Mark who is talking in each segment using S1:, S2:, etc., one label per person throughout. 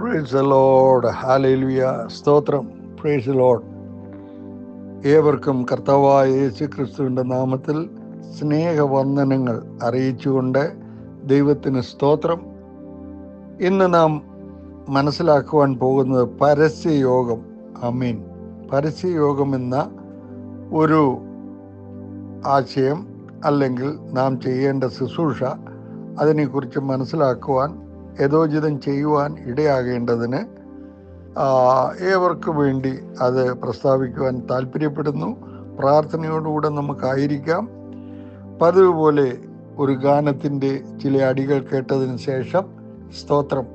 S1: Price the lord. ഹല്ലേലൂയ. സ്തോത്രം. Praise the Lord. ഏവർക്കും കർത്താവായ യേശു ക്രിസ്തുവിൻ്റെ നാമത്തിൽ സ്നേഹവന്ദനങ്ങൾ അറിയിച്ചുകൊണ്ട് ദൈവത്തിന് സ്തോത്രം. ഇന്ന് നാം മനസ്സിലാക്കുവാൻ പോകുന്നത് പരസ്യയോഗം. ആമീൻ. പരസ്യയോഗം എന്ന ഒരു ആശയം അല്ലെങ്കിൽ നാം ചെയ്യേണ്ട ശുശ്രൂഷ, അതിനെക്കുറിച്ച് മനസ്സിലാക്കുവാൻ യഥോചിതം ചെയ്യുവാൻ ഇടയാകേണ്ടതിന് ഏവർക്കു വേണ്ടി അത് പ്രസ്താവിക്കുവാൻ താല്പര്യപ്പെടുന്നു. പ്രാർത്ഥനയോടുകൂടെ നമുക്കായിരിക്കാം. പതിവ് പോലെ ഒരു ഗാനത്തിൻ്റെ ചില അടികൾ കേട്ടതിന് ശേഷം സ്തോത്രം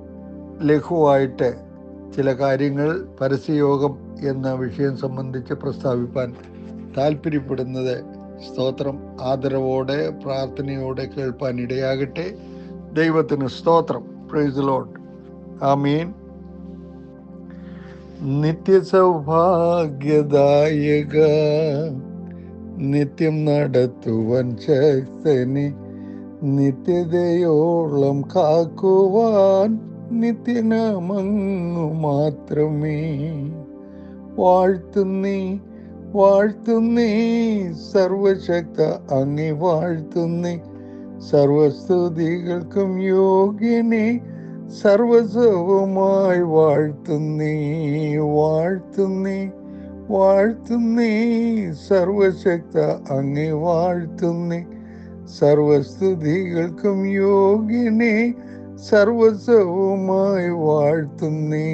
S1: ലഘുവായിട്ട് ചില കാര്യങ്ങൾ പരസ്യയോഗം എന്ന വിഷയം സംബന്ധിച്ച് പ്രസ്താവിപ്പാൻ താല്പര്യപ്പെടുന്നത് സ്തോത്രം ആദരവോടെ പ്രാർത്ഥനയോടെ കേൾപ്പാൻ ഇടയാകട്ടെ. ദൈവത്തിന് സ്തോത്രം. Praise the lord. ആമീൻ. നിത്യസൗഭാഗ്യദായക നിത്യം നടത്തുവാൻ ശക്തനെ, നിത്യതയോളം കാക്കുവാൻ നിത്യനാമങ്ങു മാത്രമേ. വാഴ്ത്തുന്നേ വാഴ്ത്തുന്നേ സർവശക്ത അങ്ങേ, വാഴ്ത്തുന്നേ സർവസ്തുതികൾക്കും യോഗ്യനെ, സർവസവുമായി വാഴ്ത്തുന്നേ. വാഴ്ത്തുന്നേ വാഴ്ത്തുന്നേ സർവശക്ത അങ്ങേ, വാഴ്ത്തുന്നേ സർവസ്തുതികൾക്കും യോഗ്യനെ, സർവസവുമായി വാഴ്ത്തുന്നേ.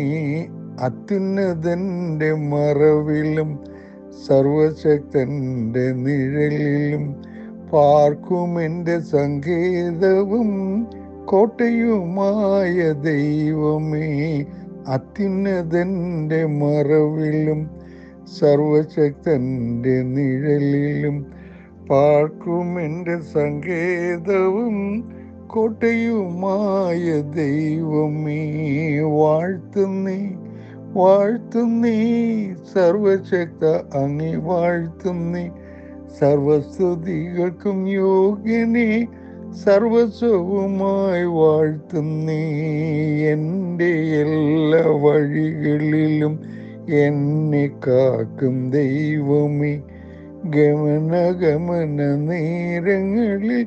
S1: അത്യുന്നതന്റെ മറവിലും സർവശക്തന്റെ നിഴലിലും പാർക്കുമെൻ്റെ സങ്കേതവും കോട്ടയുമായ ദൈവമേ. അത്യുന്നതന്റെ മറവിലും സർവശക്തന്റെ നിഴലിലും പാർക്കുമെൻ്റെ സങ്കേതവും കോട്ടയുമായ ദൈവമേ. വാഴ്ത്തുന്നേ വാഴ്ത്തുന്നേ സർവശക്ത അങ്ങേ, വാഴ്ത്തുന്നേ സർവസ്തുതികൾക്കും യോഗ്യനെ, സർവസ്വവുമായി വാഴ്ത്തുന്നേ. എൻ്റെ എല്ലാ വഴികളിലും എന്നെ കാക്കും ദൈവമേ, ഗമന നേരങ്ങളിൽ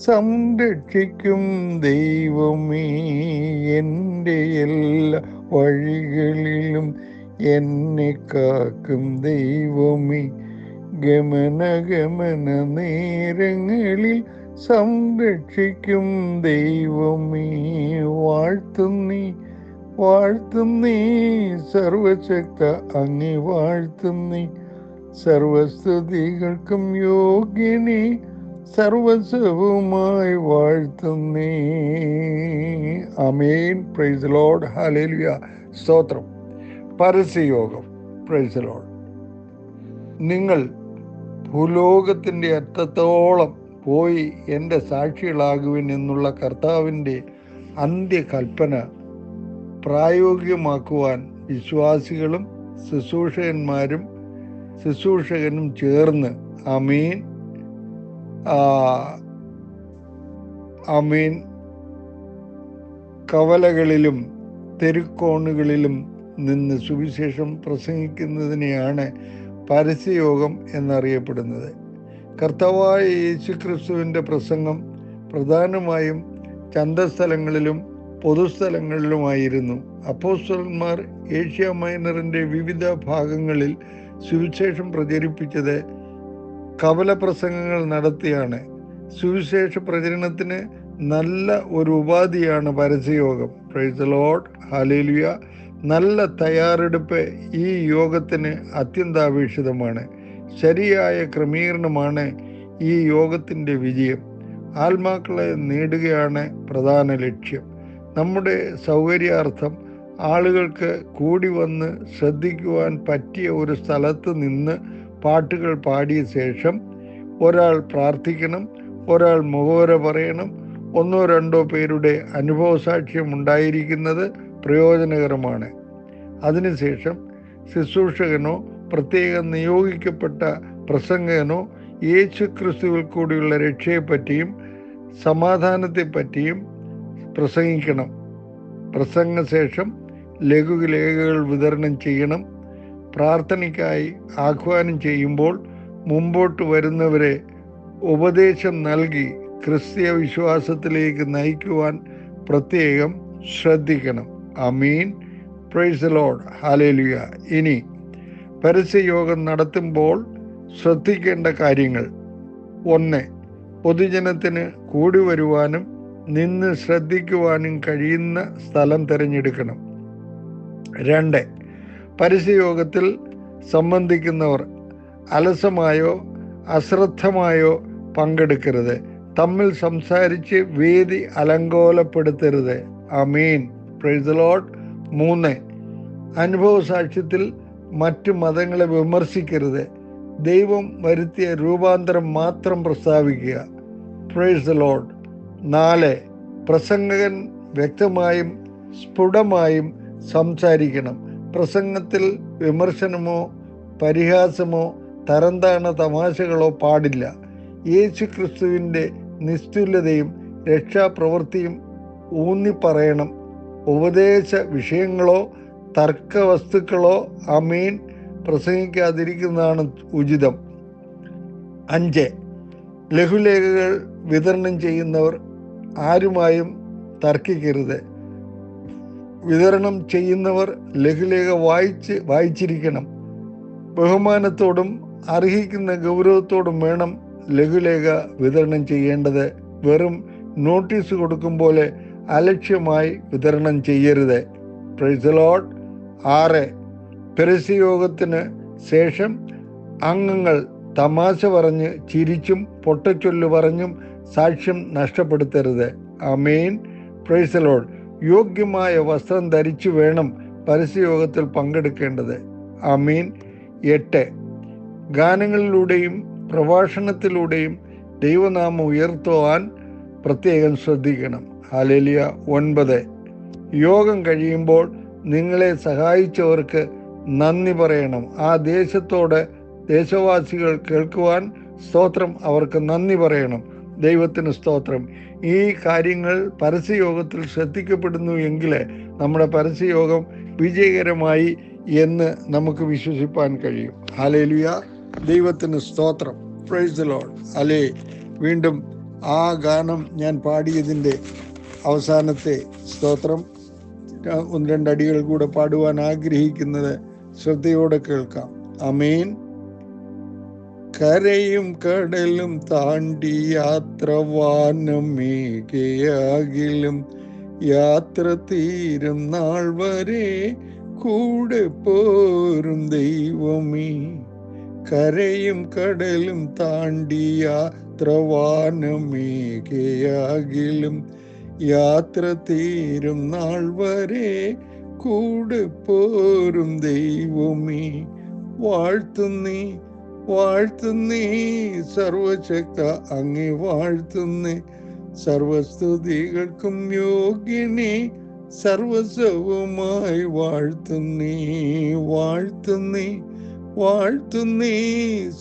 S1: സംരക്ഷിക്കും ദൈവമേ. എൻ്റെ എല്ലാ വഴികളിലും എന്നെ കാക്കും ദൈവമേ, ഗമന നേരങ്ങളിൽ സംരക്ഷിക്കും ദൈവമേ. വാഴ്ത്തുന്നേ വാഴ്ത്തുന്നേ സർവശക്ത അങ്ങേ, വാഴ്ത്തുന്നേ സർവസ്തുതികൾക്കും യോഗ്യനെ, സർവസ്വവുമായി വാഴ്ത്തുന്നേ. ആമേൻ. Praise the lord. ഹല്ലേലൂയ. സ്തോത്രം. പരസ്യയോഗം. Praise the lord. നിങ്ങൾ ഭൂലോകത്തിൻ്റെ അറ്റത്തോളം പോയി എൻ്റെ സാക്ഷികളാകുവിൻ എന്നുള്ള കർത്താവിൻ്റെ അന്ത്യകൽപ്പന പ്രായോഗികമാക്കുവാൻ വിശ്വാസികളും ശുശ്രൂഷകനും ചേർന്ന് ആമീൻ ആമീൻ കവലകളിലും തെരുക്കോണുകളിലും നിന്ന് സുവിശേഷം പ്രസംഗിക്കുന്നതിനെയാണ് പരസ്യയോഗം എന്നറിയപ്പെടുന്നത്. കർത്താവായ യേശു ക്രിസ്തുവിൻ്റെ പ്രസംഗം പ്രധാനമായും ചന്തസ്ഥലങ്ങളിലും പൊതുസ്ഥലങ്ങളിലുമായിരുന്നു. അപ്പോസ്തലന്മാർ ഏഷ്യ മൈനറിൻ്റെ വിവിധ ഭാഗങ്ങളിൽ സുവിശേഷം പ്രചരിപ്പിച്ചത് കവല പ്രസംഗങ്ങൾ നടത്തിയാണ്. സുവിശേഷ പ്രചരണത്തിന് നല്ല ഒരു ഉപാധിയാണ് പരസ്യയോഗം. Praise the lord. ഹല്ലേലൂയ. നല്ല തയ്യാറെടുപ്പ് ഈ യോഗത്തിന് അത്യന്താപേക്ഷിതമാണ്. ശരിയായ ക്രമീകരണമാണ് ഈ യോഗത്തിൻ്റെ വിജയം. ആത്മാക്കളെ നേടുകയാണ് പ്രധാന ലക്ഷ്യം. നമ്മുടെ സൗകര്യാർത്ഥം ആളുകൾക്ക് കൂടി വന്ന് ശ്രദ്ധിക്കുവാൻ പറ്റിയ ഒരു സ്ഥലത്ത് നിന്ന് പാട്ടുകൾ പാടിയ ശേഷം ഒരാൾ പ്രാർത്ഥിക്കണം, ഒരാൾ മുഖവര പറയണം. 1-2 പേരുടെ അനുഭവസാക്ഷ്യം ഉണ്ടായിരിക്കുന്നത് പ്രയോജനകരമാണ്. അതിനുശേഷം ശുശ്രൂഷകനോ പ്രത്യേകം നിയോഗിക്കപ്പെട്ട പ്രസംഗകനോ യേശു ക്രിസ്തുവിൽ കൂടിയുള്ള രക്ഷയെപ്പറ്റിയും സമാധാനത്തെപ്പറ്റിയും പ്രസംഗിക്കണം. പ്രസംഗശേഷം ലഘുലേഖകൾ വിതരണം ചെയ്യണം. പ്രാർത്ഥനയ്ക്കായി ആഹ്വാനം ചെയ്യുമ്പോൾ മുമ്പോട്ട് വരുന്നവരെ ഉപദേശം നൽകി ക്രിസ്തീയ വിശ്വാസത്തിലേക്ക് നയിക്കുവാൻ പ്രത്യേകം ശ്രദ്ധിക്കണം. ആമീൻ. Praise the lord. ഹല്ലേലൂയ. ഇനി പരസ്യയോഗം നടത്തുമ്പോൾ ശ്രദ്ധിക്കേണ്ട കാര്യങ്ങൾ: 1. പൊതുജനത്തിന് കൂടി വരുവാനും നിന്ന് ശ്രദ്ധിക്കുവാനും കഴിയുന്ന സ്ഥലം തിരഞ്ഞെടുക്കണം. 2. പരസ്യയോഗത്തിൽ സംബന്ധിക്കുന്നവർ അലസമായോ അശ്രദ്ധമായോ പങ്കെടുക്കരുത്. തമ്മിൽ സംസാരിച്ച് വേദി അലങ്കോലപ്പെടുത്തരുത്. ആമീൻ. Praise the lord. 3. അനുഭവ സാക്ഷ്യത്തിൽ മറ്റു മതങ്ങളെ വിമർശിക്കരുത്. ദൈവം വരുത്തിയ രൂപാന്തരം മാത്രം പ്രസ്താവിക്കുക. Praise the lord. 4. പ്രസംഗകൻ വ്യക്തമായും സ്ഫുടമായും സംസാരിക്കണം. പ്രസംഗത്തിൽ വിമർശനമോ പരിഹാസമോ തരംതാണ തമാശകളോ പാടില്ല. യേശു ക്രിസ്തുവിൻ്റെ നിസ്തുലതയും രക്ഷാപ്രവൃത്തിയും ഊന്നിപ്പറയണം. ഉപദേശ വിഷയങ്ങളോ തർക്കവസ്തുക്കളോ ആമീൻ പ്രസംഗിക്കാതിരിക്കുന്നതാണ് ഉചിതം. 5. ലഘുലേഖകൾ വിതരണം ചെയ്യുന്നവർ ആരുമായും തർക്കിക്കരുത്. വിതരണം ചെയ്യുന്നവർ ലഘുലേഖ വായിച്ചിരിക്കണം. ബഹുമാനത്തോടും അർഹിക്കുന്ന ഗൗരവത്തോടും വേണം ലഘുലേഖ വിതരണം ചെയ്യേണ്ടത്. വെറും നോട്ടീസ് കൊടുക്കും പോലെ അലക്ഷ്യമായി വിതരണം ചെയ്യരുത്. Price the Lord. 6. പരസ്യയോഗത്തിന് ശേഷം അംഗങ്ങൾ തമാശ പറഞ്ഞ് ചിരിച്ചും പൊട്ടച്ചൊല്ല് പറഞ്ഞും സാക്ഷ്യം നഷ്ടപ്പെടുത്തരുത്. ആമേൻ. Praise the lord. യോഗ്യമായ വസ്ത്രം ധരിച്ചു വേണം പരസ്യയോഗത്തിൽ പങ്കെടുക്കേണ്ടത്. ആമീൻ. 8. ഗാനങ്ങളിലൂടെയും പ്രഭാഷണത്തിലൂടെയും ദൈവനാമം ഉയർത്തുവാൻ പ്രത്യേകം ശ്രദ്ധിക്കണം. ഹല്ലേലൂയ. 9. യോഗം കഴിയുമ്പോൾ നിങ്ങളെ സഹായിച്ചവർക്ക് നന്ദി പറയണം. ആ ദേശവാസികൾ കേൾക്കുവാൻ സ്തോത്രം. അവർക്ക് നന്ദി പറയണം. ദൈവത്തിന് സ്തോത്രം. ഈ കാര്യങ്ങൾ പരസ്യയോഗത്തിൽ ശ്രദ്ധിക്കപ്പെടുന്നു എങ്കിൽ നമ്മുടെ പരസ്യയോഗം വിജയകരമായി എന്ന് നമുക്ക് വിശ്വസിപ്പാൻ കഴിയും. ഹല്ലേലൂയ. ദൈവത്തിന് സ്തോത്രം. Praise the Lord. അല്ലേ, വീണ്ടും ആ ഗാനം ഞാൻ പാടിയതിൻ്റെ അവസാനത്തെ സ്തോത്രം 1-2 അടികൾ കൂടെ പാടുവാൻ ആഗ്രഹിക്കുന്നത് ശ്രദ്ധയോടെ കേൾക്കാം. ആമേൻ. കരയും കടലും താണ്ടി യാത്ര വാനമേകയാകിലും യാത്ര തീരും നാൾ വരെ കൂടെ പോരും ദൈവമേ. കരയും കടലും താണ്ടി യാത്ര വാനമേകയാകിലും യാത്ര തീരും നാൾ വരെ കൂടെ പോരും ദൈവമേ. വാഴ്ത്തുന്നേ വാഴ്ത്തുന്നേ സർവശക്ത അങ്ങേ വാഴ്ത്തുന്നേ. സർവസ്തുതികൾക്കും യോഗ്യനേ സർവസ്വവുമായി വാഴ്ത്തുന്നേ. വാഴ്ത്തുന്നേ വാഴ്ത്തുന്നേ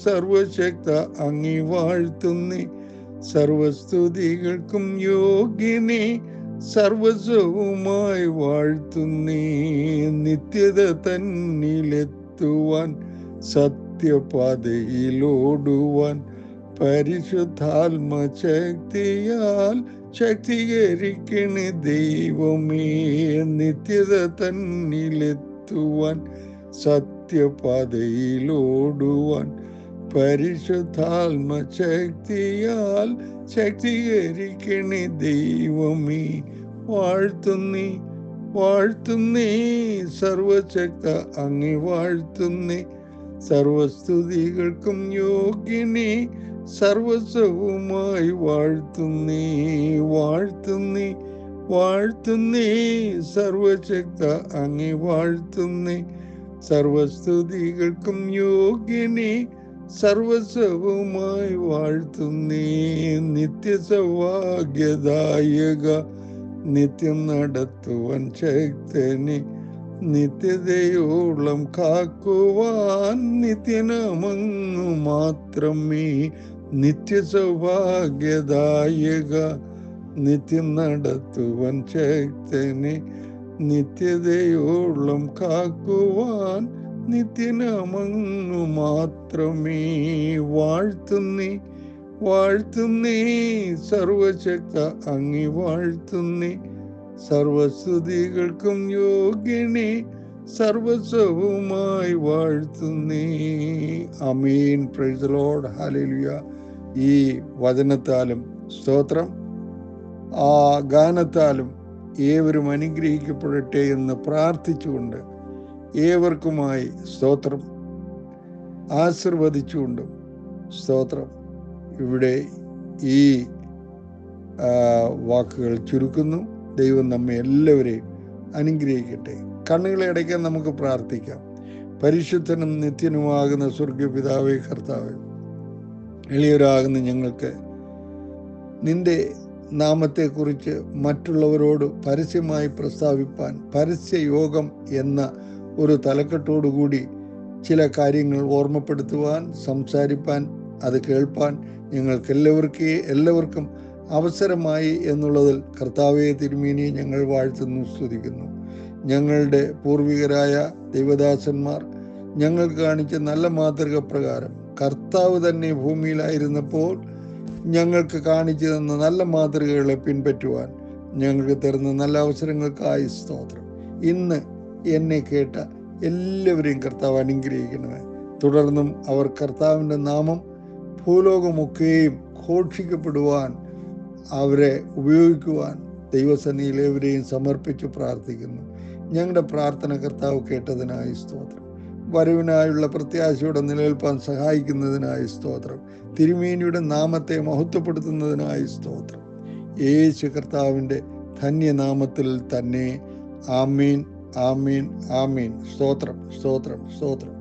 S1: സർവശക്ത അങ്ങേ വാഴ്ത്തുന്നേ. സർവസ്തുതികൾക്കും യോഗ്യനേ സർവസ്വവുമായി വാഴ്ത്തുന്നേ. നിത്യത തന്നിലെത്തുവാൻ സത്യപാതയിലോടുവാൻ പരിശുദ്ധാത്മ ശക്തിയാൽ ശക്തീകരിക്കണേ ദൈവമേ. നിത്യത തന്നിലെത്തുവാൻ സത്യപാതയിലോടുവാൻ പരിശുദ്ധാത്മ ശക്തിയാൽ ശക്തീകരിക്കണേ ദൈവമേ. വാഴ്ത്തുന്നേ വാഴ്ത്തുന്നേ സർവശക്ത അങ്ങേ വാഴ്ത്തുന്നേ. സർവസ്തുതികൾക്കും യോഗ്യനേ സർവസ്വവുമായി വാഴ്ത്തുന്നേ. വാഴ്ത്തുന്നേ വാഴ്ത്തുന്നേ സർവശക്ത അങ്ങേ വാഴ്ത്തുന്നേ. സർവസ്തുതികൾക്കും യോഗ്യനേ സർവസ്വവുമായി വാഴ്ത്തുന്നേ. നിത്യസൗഭാഗ്യദായക നിത്യം നടത്തുവാൻ ശക്തനെ. നിത്യതയോളം കാക്കുവാൻ നിത്യനാമങ്ങു മാത്രമേ. നിത്യസൗഭാഗ്യദായക നിത്യം നടത്തുവാൻ ശക്തനെ. നിത്യതയോളം കാക്കുവാൻ നിത്യനാമങ്ങു മാത്രമേ. വാഴ്ത്തുന്നേ വാഴ്ത്തുന്നേ സർവശക്ത അങ്ങി വാഴ്ത്തുന്നേ. സർവസ്തുതികൾക്കും യോഗ്യനെ സർവസ്വവുമായി വാഴ്ത്തുന്നേ. ആമേൻ. Praise the lord. ഹല്ലേലൂയ. ഈ വചനത്താലും സ്തോത്രം, ആ ഗാനത്താലും ഏവരും അനുഗ്രഹിക്കപ്പെടട്ടെ എന്ന് പ്രാർത്ഥിച്ചുകൊണ്ട് ഏവർക്കുമായി സ്തോത്രം ആശീർവദിച്ചുകൊണ്ടും സ്തോത്രം ഇവിടെ ഈ വാക്കുകൾ ചുരുക്കുന്നു. ദൈവം നമ്മെ എല്ലാവരെയും അനുഗ്രഹിക്കട്ടെ. കണ്ണുകളെ അടയ്ക്കാൻ നമുക്ക് പ്രാർത്ഥിക്കാം. പരിശുദ്ധനും നിത്യനുമാകുന്ന സ്വർഗീയ പിതാവേ, കർത്താവേ, എളിയവരാകുന്ന ഞങ്ങൾക്ക് നിന്റെ നാമത്തെക്കുറിച്ച് മറ്റുള്ളവരോട് പരസ്യമായി പ്രസ്താവിപ്പാൻ പരസ്യയോഗം എന്ന ഒരു തലക്കെട്ടോടുകൂടി ചില കാര്യങ്ങൾ ഓർമ്മപ്പെടുത്തുവാൻ, സംസാരിപ്പാൻ, അത് കേൾപ്പാൻ ഞങ്ങൾക്ക് എല്ലാവർക്കും അവസരമായി എന്നുള്ളതിൽ കർത്താവേ തിരുമേനിയെ ഞങ്ങൾ വാഴ്ത്തുന്നു, സ്തുതിക്കുന്നു. ഞങ്ങളുടെ പൂർവികരായ ദൈവദാസന്മാർ ഞങ്ങൾക്ക് കാണിച്ച നല്ല മാതൃക പ്രകാരം കർത്താവ് തന്നെ ഭൂമിയിലായിരുന്നപ്പോൾ ഞങ്ങൾക്ക് കാണിച്ചു തന്ന നല്ല മാതൃകകളെ പിൻപറ്റുവാൻ ഞങ്ങൾക്ക് തരുന്ന നല്ല അവസരങ്ങൾക്കായി സ്തോത്രം. ഇന്ന് എന്നെ കേട്ട എല്ലാവരെയും കർത്താവ് അനുഗ്രഹിക്കണമേ. തുടർന്നും അവർ കർത്താവിൻ്റെ നാമം ഭൂലോകമൊക്കെയും ഘോഷിക്കപ്പെടുവാൻ, അവരെ ഉപയോഗിക്കുവാൻ ദൈവസന്നിധിയിൽ ഏവരെയും സമർപ്പിച്ച് പ്രാർത്ഥിക്കുന്നു. ഞങ്ങളുടെ പ്രാർത്ഥന കർത്താവ് കേട്ടതിനായി സ്തോത്രം. വരവിനായുള്ള പ്രത്യാശയോടെ നിലനിൽപ്പാൻ സഹായിക്കുന്നതിനായി സ്തോത്രം. തിരുമേനിയുടെ നാമത്തെ മഹത്വപ്പെടുത്തുന്നതിനായി സ്തോത്രം. യേശു കർത്താവിൻ്റെ ധന്യനാമത്തിൽ തന്നെ. ആമീൻ, ആമീൻ, ആമീൻ. സ്തോത്രം, സ്തോത്രം, സ്തോത്രം.